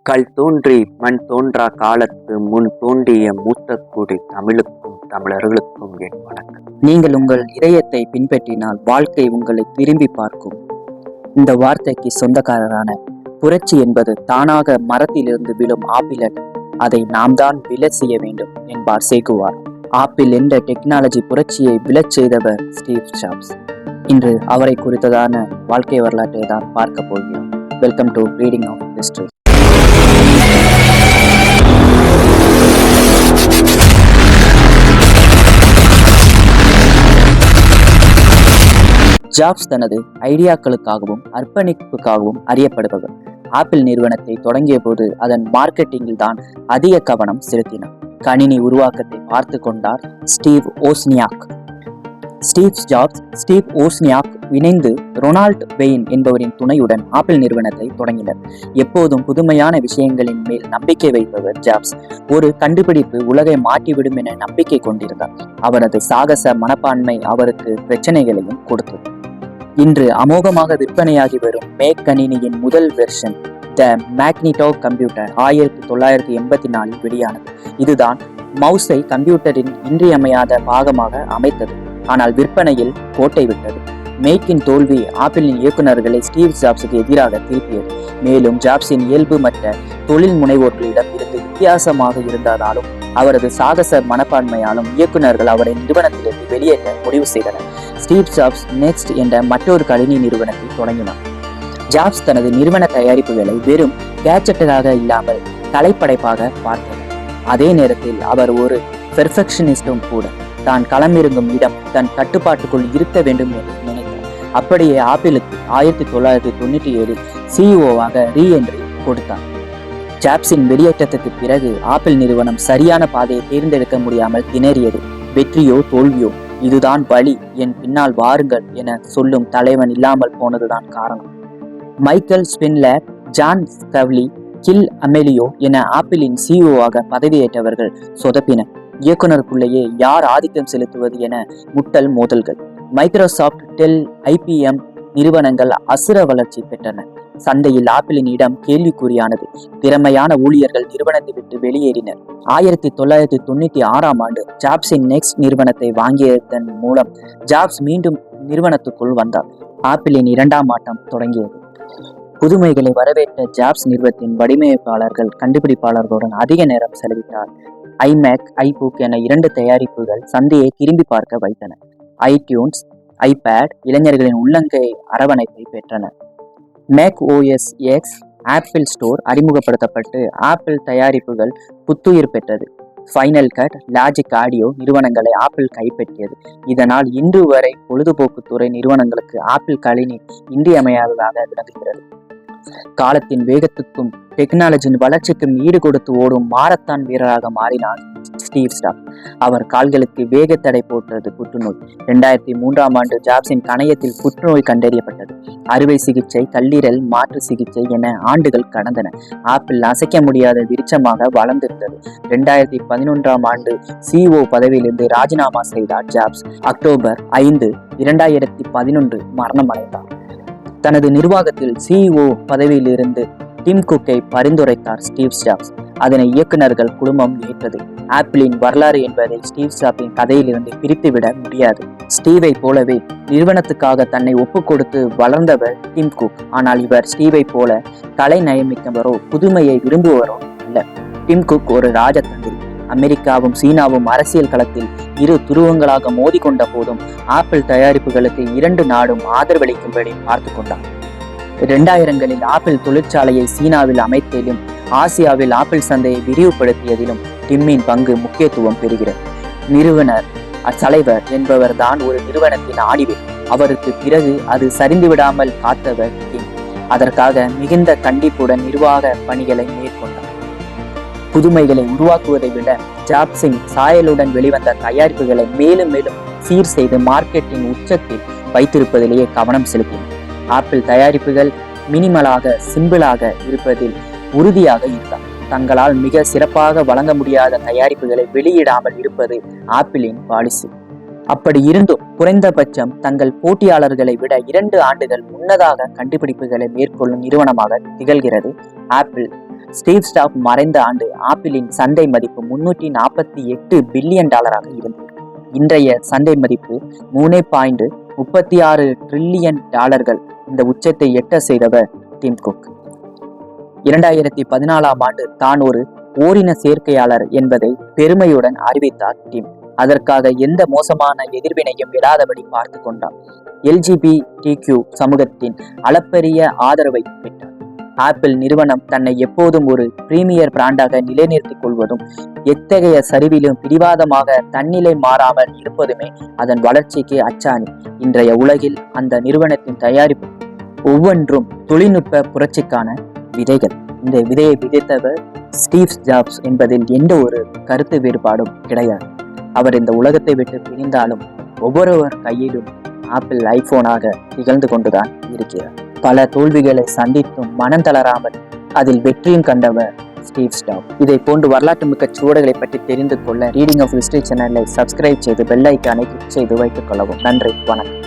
கல் தோன்றி மண் தோன்றா காலத்து முன் தோன்றிய மூத்த குடி தமிழுக்கும் தமிழர்களுக்கும் என் வணக்கம். நீங்கள் உங்கள் இதயத்தை பின்பற்றினால் வாழ்க்கை உங்களை திரும்பி பார்க்கும். இந்த வார்த்தைக்கு சொந்தக்காரரான புரட்சி என்பது தானாக மரத்திலிருந்து விழும் ஆப்பிள் அல்ல, அதை நாம் தான் விழச் செய்ய வேண்டும் என்பார் சேகுவார். ஆப்பிள் என்ற டெக்னாலஜி புரட்சியை விழச் செய்தவர் ஸ்டீவ் ஜாப்ஸ். இன்று அவரை குறித்ததான வாழ்க்கை வரலாற்றை தான் பார்க்க போகிறோம். Welcome to reading of history. Jobs தனது ஐடியாக்களுக்காகவும் அர்ப்பணிப்புக்காகவும் அறியப்படுபவர். ஆப்பிள் நிறுவனத்தை தொடங்கிய போது அதன் மார்க்கெட்டிங்கில் தான் அதிக கவனம் செலுத்தினார். கணினி உருவாக்கத்தை பார்த்து கொண்டார் ஸ்டீவ் ஓஸ்னியாக். ஸ்டீவ் ஓஸ்னியாக் இணைந்து ரொனால்ட் வெயின் என்பவரின் துணையுடன் ஆப்பிள் நிறுவனத்தை தொடங்கினர். எப்போதும் புதுமையான விஷயங்களின் மேல் நம்பிக்கை வைப்பவர் ஜாப்ஸ். ஒரு கண்டுபிடிப்பு உலகை மாற்றிவிடும் என நம்பிக்கை கொண்டிருந்தார். அவரது சாகச மனப்பான்மை அவருக்கு பிரச்சனைகளையும் கொடுத்தது. இன்று அமோகமாக விற்பனையாகி வரும் மேக் கணினியின் முதல் வெர்ஷன் த மேக்னிட்டோ கம்ப்யூட்டர் 1984 வெளியானது. இதுதான் மவுஸை கம்ப்யூட்டரின் இன்றியமையாத பாகமாக அமைத்தது. ஆனால் விற்பனையில் கோட்டை விட்டது. மேக்கின் தோல்வி ஆப்பிளின் இயக்குநர்களை ஸ்டீவ் ஜாப்ஸுக்கு எதிராக திருப்பியது. மேலும் ஜாப்ஸின் இயல்பு மற்ற தொழில் முனைவோர்களிடம் இருந்து வித்தியாசமாக இருந்ததாலும் அவரது சாகச மனப்பான்மையாலும் இயக்குநர்கள் அவரை நிறுவனத்திலிருந்து வெளியேற்ற முடிவு செய்தனர். ஸ்டீவ் ஜாப்ஸ் நெக்ஸ்ட் என்ற மற்றொரு கணினி நிறுவனத்தை தொடங்கினார். ஜாப்ஸ் தனது நிறுவன தயாரிப்புகளை வெறும் கேட்ஜெட்டாக இல்லாமல் கலைப்படைப்பாக பார்த்தார். அதே நேரத்தில் அவர் ஒரு பெர்ஃபெக்ஷனிஸ்டும் கூட. தான் களமிறங்கும் இடம் தன் கட்டுப்பாட்டுக்குள் இருக்க வேண்டும் என்று நினைத்தார். அப்படியே ஆப்பிளுக்கு 1997 சிஇஓவாக ரீஎன்ட்ரி கொடுத்தார். ஜாப்ஸின் வெளியேற்றத்துக்கு பிறகு ஆப்பிள் நிறுவனம் சரியான பாதையை தேர்ந்தெடுக்க முடியாமல் திணறியது. வெற்றியோ தோல்வியோ, இதுதான் வழி, என் பின்னால் வாருங்கள் என சொல்லும் தலைவன் இல்லாமல் போனதுதான் காரணம். மைக்கேல் ஸ்பின்லர், ஜான் ஸ்கவ்லி, கில் அமெலியோ என ஆப்பிளின் சிஇஓவாக பதவியேற்றவர்கள் சொதப்பினர். இயக்குனருக்குள்ளேயே யார் ஆதிக்கம் செலுத்துவது என முட்டல் மோதல்கள். மைக்ரோசாப்ட், டெல், IBM நிறுவனங்கள் அசுர வளர்ச்சி பெற்றன. சந்தையில் ஆப்பிளின் இடம் கேள்விக்குறியானது. திறமையான ஊழியர்கள் நிறுவனத்தை விட்டு வெளியேறினர். 1996 ஜாப்ஸின் நெக்ஸ்ட் நிறுவனத்தை வாங்கியதன் மூலம் ஜாப்ஸ் மீண்டும் நிறுவனத்துக்குள் வந்தார். ஆப்பிளின் 2ஆம் ஆட்டம் தொடங்கியது. புதுமைகளை வரவேற்ற ஜாப்ஸ் நிறுவனத்தின் வடிவமைப்பாளர்கள் கண்டுபிடிப்பாளர்களுடன் அதிக நேரம் செலவிட்டார். iMac, iBook என 2 தயாரிப்புகள் சந்தையை திரும்பி பார்க்க வைத்தன. iTunes, iPad இளைஞர்களின் உள்ளங்கை அரவணைப்பை பெற்றன. Mac OS X, Apple store அறிமுகப்படுத்தப்பட்டு ஆப்பிள் தயாரிப்புகள் புத்துயிர் பெற்றது. ஃபைனல் கட், லாஜிக் ஆடியோ நிறுவனங்களை ஆப்பிள் கைப்பற்றியது. இதனால் இன்று வரை பொழுதுபோக்குத்துறை நிறுவனங்களுக்கு ஆப்பிள் கணினி இன்றியமையாததாக விளங்குகிறது. காலத்தின் வேகத்துக்கும் டெக்னாலஜியின் வளர்ச்சிக்கும் ஈடு கொடுத்து ஓடும் மாரத்தான் வீரராக மாறினார் ஸ்டீவ் ஜாப்ஸ். அவர் கால்களுக்கு வேகத்தடை போட்டது புற்றுநோய். 2003 ஜாப்ஸின் கணையத்தில் புற்றுநோய் கண்டறியப்பட்டது. அறுவை சிகிச்சை, கல்லீரல் மாற்று சிகிச்சை என ஆண்டுகள் கடந்தன. ஆப்பிள் அசைக்க முடியாத விருட்சமாக வளர்ந்திருந்தது. 2011 சிஇஓ பதவியிலிருந்து ராஜினாமா செய்தார் ஜாப்ஸ். அக்டோபர் 5, 2011 மரணமடைந்தார். தனது நிர்வாகத்தில் சிஇஓ பதவியிலிருந்து டிம் குக்கை பரிந்துரைத்தார் ஸ்டீவ் ஜாப்ஸ். அதனை இயக்குநர்கள் குழுமம் ஏற்றது. ஆப்பிளின் வரலாறு என்பதை ஸ்டீவ் ஜாப்ஸின் கதையிலிருந்து பிரித்துவிட முடியாது. ஸ்டீவை போலவே நிறுவனத்துக்காக தன்னை ஒப்பு கொடுத்து வளர்ந்தவர் டிம் குக். ஆனால் இவர் ஸ்டீவை போல கலை நயமிக்கவரோ புதுமையை விரும்புவரோ அல்ல. டிம் குக் ஒரு ராஜதந்திரி. அமெரிக்காவும் சீனாவும் அரசியல் களத்தில் இரு துருவங்களாக மோதி கொண்ட போதும் ஆப்பிள் தயாரிப்புகளுக்கு 2 நாடும் ஆதரவளிக்கும்படி பார்த்து கொண்டார். 2000களில் ஆப்பிள் தொழிற்சாலையை சீனாவில் அமைத்ததிலும் ஆசியாவில் ஆப்பிள் சந்தையை விரிவுபடுத்தியதிலும் டிம்மின் பங்கு முக்கியத்துவம் பெறுகிறது. நிறுவனர் தலைவர் என்பவர் தான் ஒரு நிறுவனத்தின் ஆணிவேர். அவருக்கு பிறகு அது சரிந்துவிடாமல் காத்தவர் டிம். அதற்காக மிகுந்த கண்டிப்புடன் நிர்வாக பணிகளை மேற்கொண்டார். புதுமைகளை உருவாக்குவதை விட ஜாப்ஸின் சாயலுடன் வெளிவந்த தயாரிப்புகளை மேலும் மேலும் சீர் செய்து மார்க்கெட்டின் உச்சத்தில் வைத்திருப்பதிலேயே கவனம் செலுத்தினர். ஆப்பிள் தயாரிப்புகள் மினிமலாக, சிம்பிளாக இருப்பதில் உறுதியாக இருந்தார். தங்களால் மிக சிறப்பாக வழங்க முடியாத தயாரிப்புகளை வெளியிடாமல் இருப்பது ஆப்பிளின் பாலிசி. அப்படி இருந்தும் குறைந்தபட்சம் தங்கள் போட்டியாளர்களை விட 2 ஆண்டுகள் முன்னதாக கண்டுபிடிப்புகளை மேற்கொள்ளும் நிறுவனமாக திகழ்கிறது ஆப்பிள். ஸ்டீவ் ஜாப்ஸ் மறைந்த ஆண்டு ஆப்பிளின் சந்தை மதிப்பு 348 பில்லியன் டாலராக இருந்தது. இன்றைய சந்தை மதிப்பு 3.36 ட்ரில்லியன் டாலர்கள். இந்த உச்சத்தை எட்ட செய்தவர் டிம் குக். 2014ஆம் ஆண்டு தான் ஒரு ஓரின சேர்க்கையாளர் என்பதை பெருமையுடன் அறிவித்தார் டிம். அதற்காக எந்த மோசமான எதிர்வினையும் விடாதபடி பார்த்து கொண்டார். LGBTQ சமூகத்தின் அளப்பரிய ஆதரவை பெற்றார். ஆப்பிள் நிறுவனம் தன்னை எப்போதும் ஒரு பிரீமியர் பிராண்டாக நிலைநிறுத்திக் கொள்வதும், எத்தகைய சரிவிலும் பிடிவாதமாக தன்னிலை மாறாமல் இருப்பதுமே அதன் வளர்ச்சிக்கு அச்சாணி. இன்றைய உலகில் அந்த நிறுவனத்தின் தயாரிப்பு ஒவ்வொன்றும் தொழில்நுட்ப புரட்சிக்கான விதைகள். இந்த விதையை விதைத்தவர் ஸ்டீவ் ஜாப்ஸ் என்பதில் எந்த ஒரு கருத்து வேறுபாடும் கிடையாது. அவர் இந்த உலகத்தை விட்டு பிரிந்தாலும் ஒவ்வொருவர் கையிலும் ஆப்பிள் ஐபோனாக திகழ்ந்து கொண்டுதான் இருக்கிறார். பல தோல்விகளை சந்தித்தும் மனம் தளராமல் அதில் வெற்றியும் கண்டவர் ஸ்டீவ் ஜாப்ஸ். இதை போன்று வரலாற்று மிக்க சுவடுகளை பற்றி தெரிந்து கொள்ள ரீடிங் ஆஃப் ஹிஸ்டரி சேனலை சப்ஸ்கிரைப் செய்து பெல் ஐக்கானை கிளிக் செய்து வைத்துக் கொள்ளவும். நன்றி, வணக்கம்.